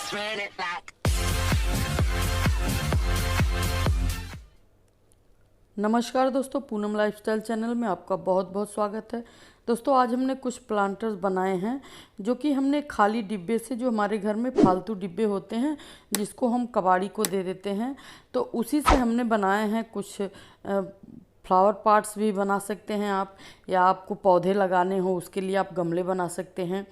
run it back. नमस्कार दोस्तों, Poonam lifestyle channel में आपका बहुत बहुत स्वागत है। दोस्तों, आज हमने कुछ प्लांटर्स बनाए हैं जो कि हमने खाली डिब्बे से, जो हमारे घर में फालतू डिब्बे होते हैं जिसको हम कबाड़ी को दे देते हैं, तो उसी से हमने बनाए हैं कुछ फ्लावर पॉट्स भी बना सकते हैं आप, या आपको पौधे लगाने हो उसके लिए आप गमले बना सकते हैं।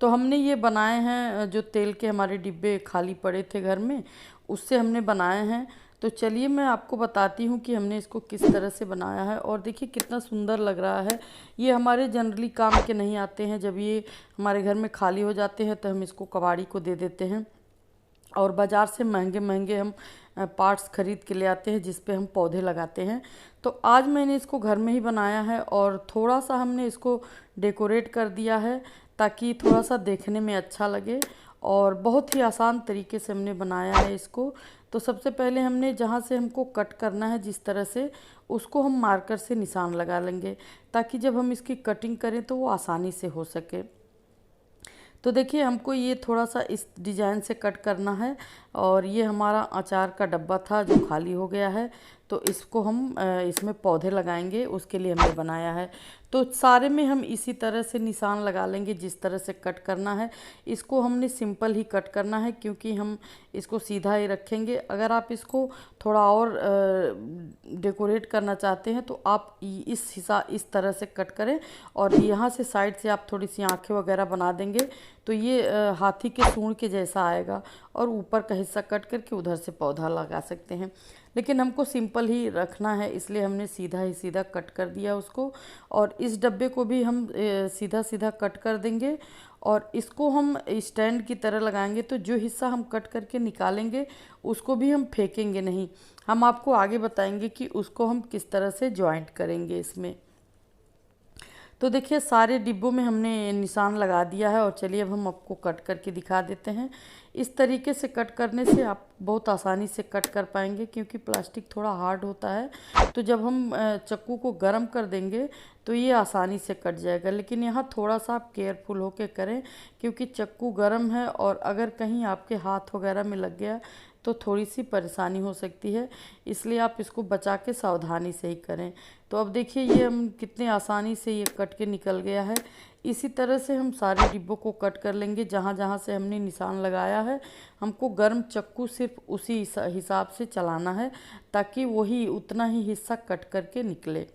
तो हमने ये बनाए हैं, जो तेल के हमारे डिब्बे खाली पड़े थे घर में उससे हमने बनाए हैं। तो चलिए मैं आपको बताती हूँ कि हमने इसको किस तरह से बनाया है। और देखिए कितना सुंदर लग रहा है। ये हमारे जनरली काम के नहीं आते हैं, जब ये हमारे घर में खाली हो जाते हैं तो हम इसको कबाड़ी को दे देते हैं, और बाज़ार से महंगे महंगे हम पार्ट्स खरीद के ले आते हैं जिस पे हम पौधे लगाते हैं। तो आज मैंने इसको घर में ही बनाया है और थोड़ा सा हमने इसको डेकोरेट कर दिया है ताकि थोड़ा सा देखने में अच्छा लगे, और बहुत ही आसान तरीके से हमने बनाया है इसको। तो सबसे पहले हमने जहाँ से हमको कट करना है जिस तरह से, उसको हम मार्कर से निशान लगा लेंगे ताकि जब हम इसकी कटिंग करें तो वो आसानी से हो सके। तो देखिए हमको ये थोड़ा सा इस डिज़ाइन से कट करना है, और ये हमारा अचार का डब्बा था जो खाली हो गया है, तो इसको हम इसमें पौधे लगाएंगे, उसके लिए हमने बनाया है। तो सारे में हम इसी तरह से निशान लगा लेंगे जिस तरह से कट करना है। इसको हमने सिंपल ही कट करना है क्योंकि हम इसको सीधा ही रखेंगे। अगर आप इसको थोड़ा और डेकोरेट करना चाहते हैं तो आप इस तरह से कट करें, और यहाँ से साइड से आप थोड़ी सी आँखें वगैरह बना देंगे तो ये हाथी के सूंड के जैसा आएगा, और ऊपर का हिस्सा कट करके उधर से पौधा लगा सकते हैं। लेकिन हमको सिंपल ही रखना है इसलिए हमने सीधा ही सीधा कट कर दिया उसको। और इस डब्बे को भी हम सीधा सीधा कट कर देंगे, और इसको हम स्टैंड की तरह लगाएंगे। तो जो हिस्सा हम कट करके निकालेंगे उसको भी हम फेंकेंगे नहीं, हम आपको आगे बताएंगे कि उसको हम किस तरह से जॉइंट करेंगे इसमें। तो देखिए सारे डिब्बों में हमने निशान लगा दिया है, और चलिए अब हम आपको कट करके दिखा देते हैं। इस तरीके से कट करने से आप बहुत आसानी से कट कर पाएंगे क्योंकि प्लास्टिक थोड़ा हार्ड होता है। तो जब हम चाकू को गर्म कर देंगे तो ये आसानी से कट जाएगा, लेकिन यहाँ थोड़ा सा आप केयरफुल होके करें क्योंकि चाकू गर्म है, और अगर कहीं आपके हाथ वगैरह में लग गया तो थोड़ी सी परेशानी हो सकती है, इसलिए आप इसको बचा के सावधानी से ही करें। तो अब देखिए ये हम कितने आसानी से ये कट के निकल गया है। इसी तरह से हम सारे डिब्बों को कट कर लेंगे जहाँ जहाँ से हमने निशान लगाया है। हमको गर्म चाकू सिर्फ उसी हिसाब से चलाना है ताकि वही उतना ही हिस्सा कट करके निकले।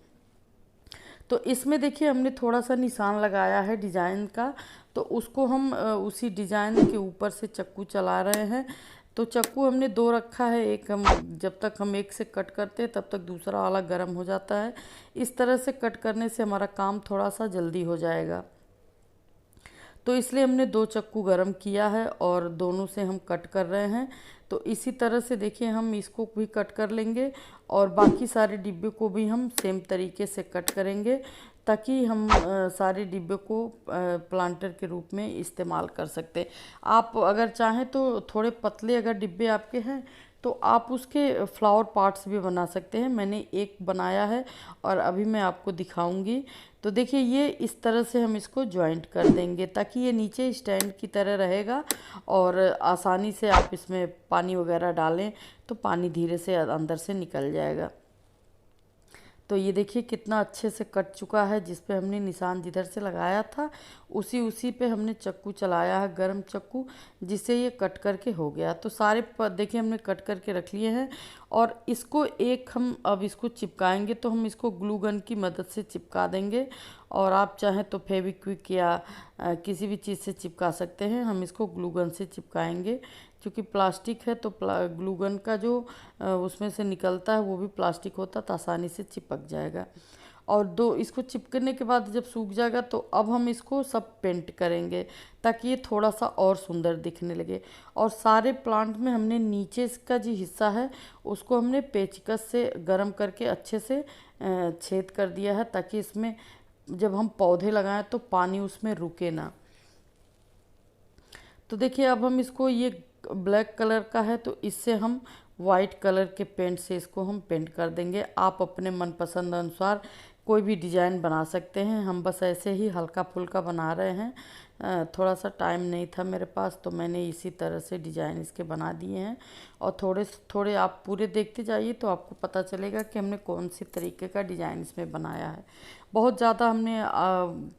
तो इसमें देखिए हमने थोड़ा सा निशान लगाया है डिज़ाइन का, तो उसको हम उसी डिज़ाइन के ऊपर से चाकू चला रहे हैं। तो चाकू हमने दो रखा है, एक हम जब तक हम एक से कट करते हैं तब तक दूसरा वाला गर्म हो जाता है। इस तरह से कट करने से हमारा काम थोड़ा सा जल्दी हो जाएगा। तो इसलिए हमने दो चाकू गरम किया है और दोनों से हम कट कर रहे हैं। तो इसी तरह से देखिए हम इसको भी कट कर लेंगे, और बाकी सारे डिब्बे को भी हम सेम तरीके से कट करेंगे ताकि हम सारे डिब्बे को प्लांटर के रूप में इस्तेमाल कर सकते हैं। आप अगर चाहें तो थोड़े पतले अगर डिब्बे आपके हैं तो आप उसके फ्लावर पार्ट्स भी बना सकते हैं। मैंने एक बनाया है और अभी मैं आपको दिखाऊंगी। तो देखिए ये इस तरह से हम इसको जॉइंट कर देंगे ताकि ये नीचे स्टैंड की तरह रहेगा, और आसानी से आप इसमें पानी वगैरह डालें तो पानी धीरे से अंदर से निकल जाएगा। तो ये देखिए कितना अच्छे से कट चुका है, जिस पे हमने निशान जिधर से लगाया था उसी पे हमने चाकू चलाया है, गर्म चाकू, जिससे ये कट करके हो गया। तो सारे देखिए हमने कट करके रख लिए हैं, और इसको एक हम अब इसको चिपकाएंगे। तो हम इसको ग्लू गन की मदद से चिपका देंगे, और आप चाहें तो फेविक्विक या किसी भी चीज़ से चिपका सकते हैं। हम इसको ग्लू गन से चिपकाएंगे क्योंकि प्लास्टिक है तो ग्लू गन का जो उसमें से निकलता है वो भी प्लास्टिक होता है, तो आसानी से चिपक जाएगा। और दो इसको चिपकने के बाद जब सूख जाएगा तो अब हम इसको सब पेंट करेंगे ताकि ये थोड़ा सा और सुंदर दिखने लगे। और सारे प्लांट में हमने नीचे का जो हिस्सा है उसको हमने पेचकस से गर्म करके अच्छे से छेद कर दिया है ताकि इसमें जब हम पौधे लगाएं तो पानी उसमें रुके ना। तो देखिए अब हम इसको, ये ब्लैक कलर का है तो इससे हम वाइट कलर के पेंट से इसको हम पेंट कर देंगे। आप अपने मनपसंद अनुसार कोई भी डिज़ाइन बना सकते हैं। हम बस ऐसे ही हल्का फुल्का बना रहे हैं। थोड़ा सा टाइम नहीं था मेरे पास, तो मैंने इसी तरह से डिज़ाइन इसके बना दिए हैं। और थोड़े थोड़े आप पूरे देखते जाइए तो आपको पता चलेगा कि हमने कौन सी तरीके का डिज़ाइन इसमें बनाया है। बहुत ज़्यादा हमने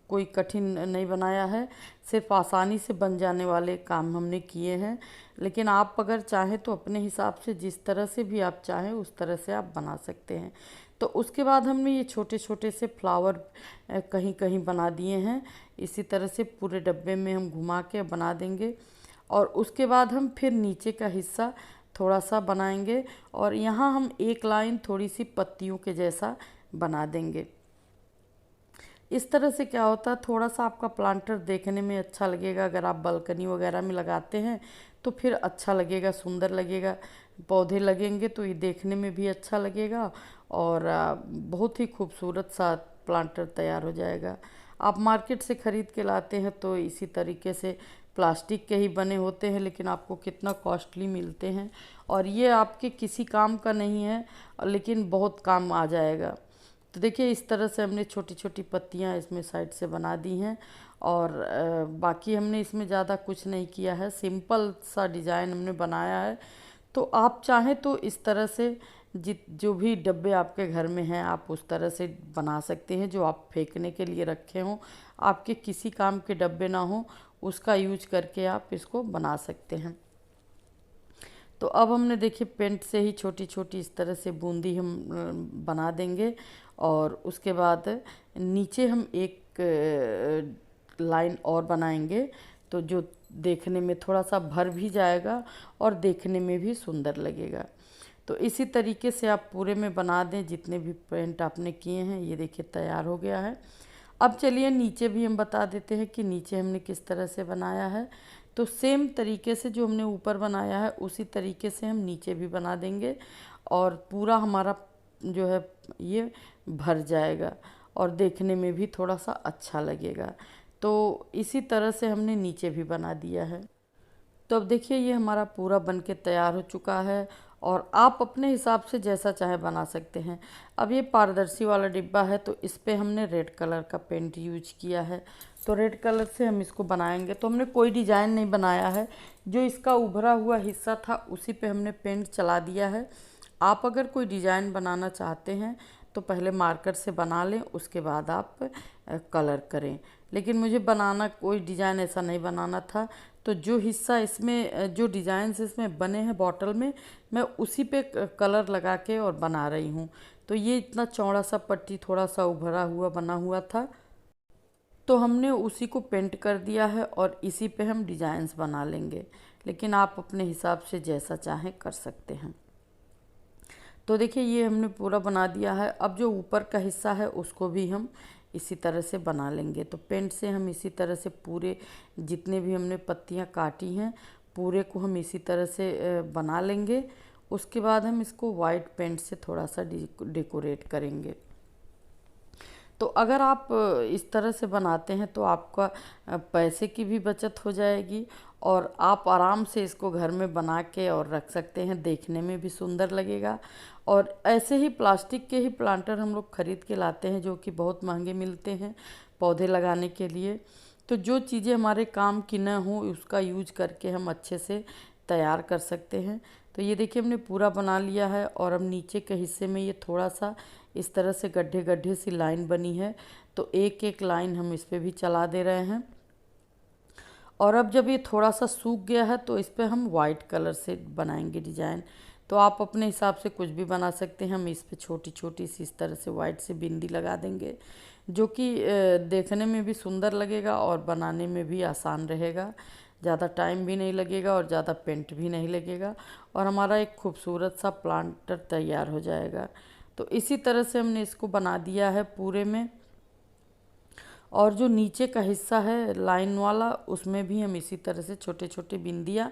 कोई कठिन नहीं बनाया है, सिर्फ आसानी से बन जाने वाले काम हमने किए हैं। लेकिन आप अगर चाहें तो अपने हिसाब से, जिस तरह से भी आप चाहें उस तरह से आप बना सकते हैं। तो उसके बाद हमने ये छोटे छोटे से फ्लावर कहीं कहीं बना दिए हैं। इसी तरह से पूरे डब्बे में हम घुमा के बना देंगे। और उसके बाद हम फिर नीचे का हिस्सा थोड़ा सा बनाएंगे और यहाँ हम एक लाइन थोड़ी सी पत्तियों के जैसा बना देंगे। इस तरह से क्या होता है, थोड़ा सा आपका प्लांटर देखने में अच्छा लगेगा। अगर आप बालकनी वगैरह में लगाते हैं तो फिर अच्छा लगेगा, सुंदर लगेगा। पौधे लगेंगे तो ये देखने में भी अच्छा लगेगा और बहुत ही खूबसूरत सा प्लांटर तैयार हो जाएगा। आप मार्केट से ख़रीद के लाते हैं तो इसी तरीके से प्लास्टिक के ही बने होते हैं, लेकिन आपको कितना कॉस्टली मिलते हैं। और ये आपके किसी काम का नहीं है, लेकिन बहुत काम आ जाएगा। तो देखिए इस तरह से हमने छोटी छोटी पत्तियां इसमें साइड से बना दी हैं। और बाकी हमने इसमें ज़्यादा कुछ नहीं किया है, सिंपल सा डिज़ाइन हमने बनाया है। तो आप चाहें तो इस तरह से जो भी डब्बे आपके घर में हैं आप उस तरह से बना सकते हैं, जो आप फेंकने के लिए रखे हों, आपके किसी काम के डब्बे ना हो उसका यूज करके आप इसको बना सकते हैं। तो अब हमने देखिए पेंट से ही छोटी छोटी इस तरह से बूंदी हम बना देंगे। और उसके बाद नीचे हम एक लाइन और बनाएंगे, तो जो देखने में थोड़ा सा भर भी जाएगा और देखने में भी सुंदर लगेगा। तो इसी तरीके से आप पूरे में बना दें, जितने भी पेंट आपने किए हैं। ये देखिए तैयार हो गया है। अब चलिए नीचे भी हम बता देते हैं कि नीचे हमने किस तरह से बनाया है। तो सेम तरीके से जो हमने ऊपर बनाया है उसी तरीके से हम नीचे भी बना देंगे और पूरा हमारा जो है ये भर जाएगा और देखने में भी थोड़ा सा अच्छा लगेगा। तो इसी तरह से हमने नीचे भी बना दिया है। तो अब देखिए ये हमारा पूरा बन के तैयार हो चुका है और आप अपने हिसाब से जैसा चाहे बना सकते हैं। अब ये पारदर्शी वाला डिब्बा है तो इस पे हमने रेड कलर का पेंट यूज किया है। तो रेड कलर से हम इसको बनाएंगे। तो हमने कोई डिज़ाइन नहीं बनाया है, जो इसका उभरा हुआ हिस्सा था उसी पे हमने पेंट चला दिया है। आप अगर कोई डिज़ाइन बनाना चाहते हैं तो पहले मार्कर से बना लें, उसके बाद आप कलर करें। लेकिन मुझे बनाना कोई डिज़ाइन ऐसा नहीं बनाना था, तो जो हिस्सा इसमें जो डिज़ाइंस इसमें बने हैं बॉटल में, मैं उसी पे कलर लगा के और बना रही हूँ। तो ये इतना चौड़ा सा पट्टी थोड़ा सा उभरा हुआ बना हुआ था, तो हमने उसी को पेंट कर दिया है और इसी पे हम डिज़ाइंस बना लेंगे। लेकिन आप अपने हिसाब से जैसा चाहें कर सकते हैं। तो देखिए ये हमने पूरा बना दिया है। अब जो ऊपर का हिस्सा है उसको भी हम इसी तरह से बना लेंगे। तो पेंट से हम इसी तरह से पूरे जितने भी हमने पत्तियां काटी हैं पूरे को हम इसी तरह से बना लेंगे। उसके बाद हम इसको वाइट पेंट से थोड़ा सा डेकोरेट करेंगे। तो अगर आप इस तरह से बनाते हैं तो आपका पैसे की भी बचत हो जाएगी और आप आराम से इसको घर में बना के और रख सकते हैं, देखने में भी सुंदर लगेगा। और ऐसे ही प्लास्टिक के ही प्लांटर हम लोग ख़रीद के लाते हैं जो कि बहुत महंगे मिलते हैं पौधे लगाने के लिए। तो जो चीज़ें हमारे काम की न हो उसका यूज करके हम अच्छे से तैयार कर सकते हैं। तो ये देखिए हमने पूरा बना लिया है और अब नीचे के हिस्से में ये थोड़ा सा इस तरह से गड्ढे गड्ढे सी लाइन बनी है, तो एक एक लाइन हम इस पर भी चला दे रहे हैं। और अब जब ये थोड़ा सा सूख गया है तो इस पर हम वाइट कलर से बनाएंगे डिज़ाइन। तो आप अपने हिसाब से कुछ भी बना सकते हैं। हम इस पर छोटी छोटी सी इस तरह से वाइट से बिंदी लगा देंगे, जो कि देखने में भी सुंदर लगेगा और बनाने में भी आसान रहेगा। ज़्यादा टाइम भी नहीं लगेगा और ज़्यादा पेंट भी नहीं लगेगा और हमारा एक खूबसूरत सा प्लांटर तैयार हो जाएगा। तो इसी तरह से हमने इसको बना दिया है पूरे में। और जो नीचे का हिस्सा है लाइन वाला उसमें भी हम इसी तरह से छोटे छोटे बिंदियाँ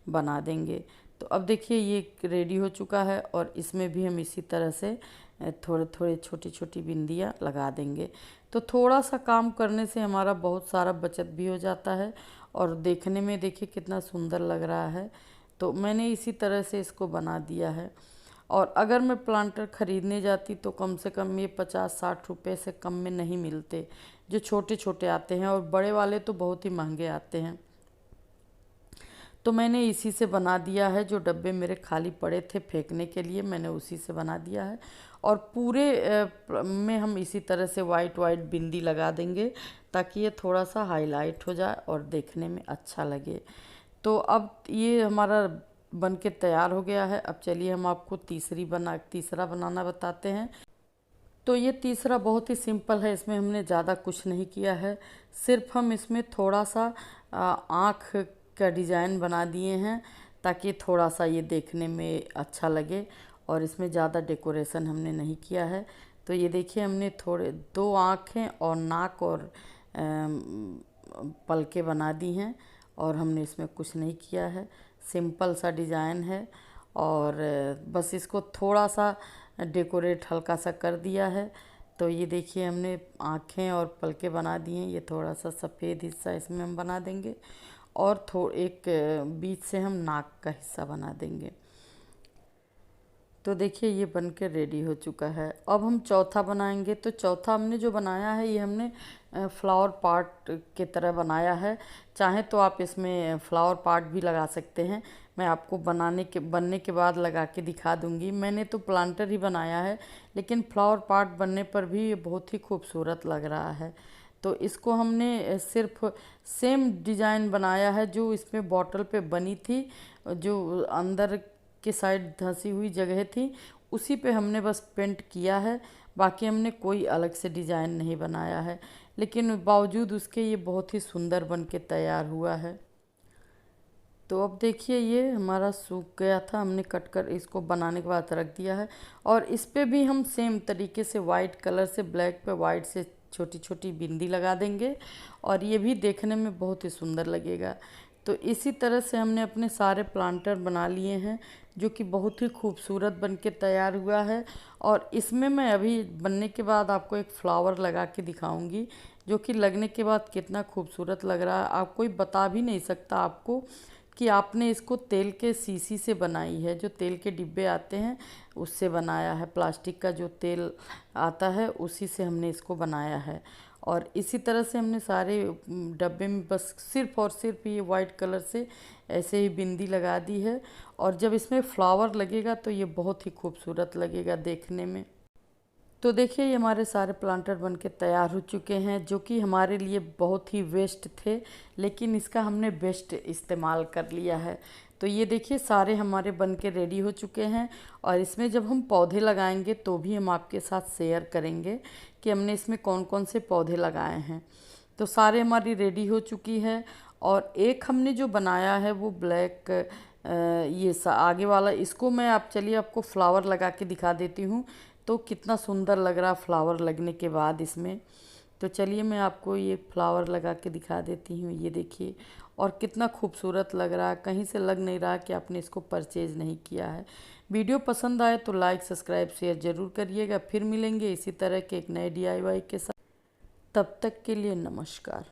बना देंगे। तो अब देखिए ये रेडी हो चुका है और इसमें भी हम इसी तरह से थोड़े थोड़े छोटी छोटी बिंदियाँ लगा देंगे। तो थोड़ा सा काम करने से हमारा बहुत सारा बचत भी हो जाता है और देखने में देखिए कितना सुंदर लग रहा है। तो मैंने इसी तरह से इसको बना दिया है। और अगर मैं प्लांटर ख़रीदने जाती तो कम से कम ये 50-60 रुपये से कम में नहीं मिलते, जो छोटे छोटे आते हैं, और बड़े वाले तो बहुत ही महंगे आते हैं। तो मैंने इसी से बना दिया है, जो डब्बे मेरे खाली पड़े थे फेंकने के लिए, मैंने उसी से बना दिया है। और पूरे में हम इसी तरह से वाइट वाइट बिंदी लगा देंगे ताकि ये थोड़ा सा हाईलाइट हो जाए और देखने में अच्छा लगे। तो अब ये हमारा बन के तैयार हो गया है। अब चलिए हम आपको तीसरा बनाना बताते हैं। तो ये तीसरा बहुत ही सिंपल है, इसमें हमने ज़्यादा कुछ नहीं किया है, सिर्फ हम इसमें थोड़ा सा आँख का डिज़ाइन बना दिए हैं ताकि थोड़ा सा ये देखने में अच्छा लगे, और इसमें ज़्यादा डेकोरेशन हमने नहीं किया है। तो ये देखिए हमने थोड़े 2 आँखें और नाक और पलके बना दी हैं, और हमने इसमें कुछ नहीं किया है, सिंपल सा डिज़ाइन है। और बस इसको थोड़ा सा डेकोरेट हल्का सा कर दिया है। तो ये देखिए हमने आँखें और पलके बना दिए हैं। ये थोड़ा सा सफ़ेद हिस्सा इसमें हम बना देंगे, और एक बीच से हम नाक का हिस्सा बना देंगे। तो देखिए ये बन के रेडी हो चुका है। अब हम चौथा बनाएंगे। तो चौथा हमने जो बनाया है ये हमने फ्लावर पार्ट की तरह बनाया है। चाहे तो आप इसमें फ्लावर पार्ट भी लगा सकते हैं, मैं आपको बनने के बाद लगा के दिखा दूंगी। मैंने तो प्लांटर ही बनाया है, लेकिन फ्लावर पार्ट बनने पर भी ये बहुत ही खूबसूरत लग रहा है। तो इसको हमने सिर्फ सेम डिज़ाइन बनाया है जो इसमें बॉटल पे बनी थी, जो अंदर के साइड धंसी हुई जगह थी, उसी पे हमने बस पेंट किया है। बाकी हमने कोई अलग से डिज़ाइन नहीं बनाया है, लेकिन बावजूद उसके ये बहुत ही सुंदर बन के तैयार हुआ है। तो अब देखिए ये हमारा सूख गया था, हमने कट कर इसको बनाने के बाद रख दिया है। और इस पे भी हम सेम तरीके से वाइट कलर से ब्लैक पे वाइट से छोटी छोटी बिंदी लगा देंगे, और ये भी देखने में बहुत ही सुंदर लगेगा। तो इसी तरह से हमने अपने सारे प्लांटर बना लिए हैं, जो कि बहुत ही खूबसूरत बन के तैयार हुआ है। और इसमें मैं अभी बनने के बाद आपको एक फ्लावर लगा के दिखाऊंगी, जो कि लगने के बाद कितना खूबसूरत लग रहा है। आप कोई बता भी नहीं सकता आपको कि आपने इसको तेल के शीशी से बनाई है। जो तेल के डिब्बे आते हैं उससे बनाया है, प्लास्टिक का जो तेल आता है उसी से हमने इसको बनाया है। और इसी तरह से हमने सारे डब्बे में बस सिर्फ और सिर्फ ये वाइट कलर से ऐसे ही बिंदी लगा दी है। और जब इसमें फ्लावर लगेगा तो ये बहुत ही खूबसूरत लगेगा देखने में। तो देखिए ये हमारे सारे प्लांटर बन के तैयार हो चुके हैं, जो कि हमारे लिए बहुत ही वेस्ट थे, लेकिन इसका हमने बेस्ट इस्तेमाल कर लिया है। तो ये देखिए सारे हमारे बन के रेडी हो चुके हैं, और इसमें जब हम पौधे लगाएंगे तो भी हम आपके साथ शेयर करेंगे कि हमने इसमें कौन कौन से पौधे लगाए हैं। तो सारे हमारी रेडी हो चुकी है। और एक हमने जो बनाया है वो ब्लैक आगे वाला, इसको मैं चलिए आपको फ्लावर लगा के दिखा देती हूँ। तो कितना सुंदर लग रहा फ्लावर लगने के बाद इसमें। तो चलिए मैं आपको ये फ्लावर लगा के दिखा देती हूँ, ये देखिए, और कितना खूबसूरत लग रहा है। कहीं से लग नहीं रहा कि आपने इसको परचेज़ नहीं किया है। वीडियो पसंद आए तो लाइक सब्सक्राइब शेयर ज़रूर करिएगा। फिर मिलेंगे इसी तरह के एक नए DIY के साथ। तब तक के लिए नमस्कार।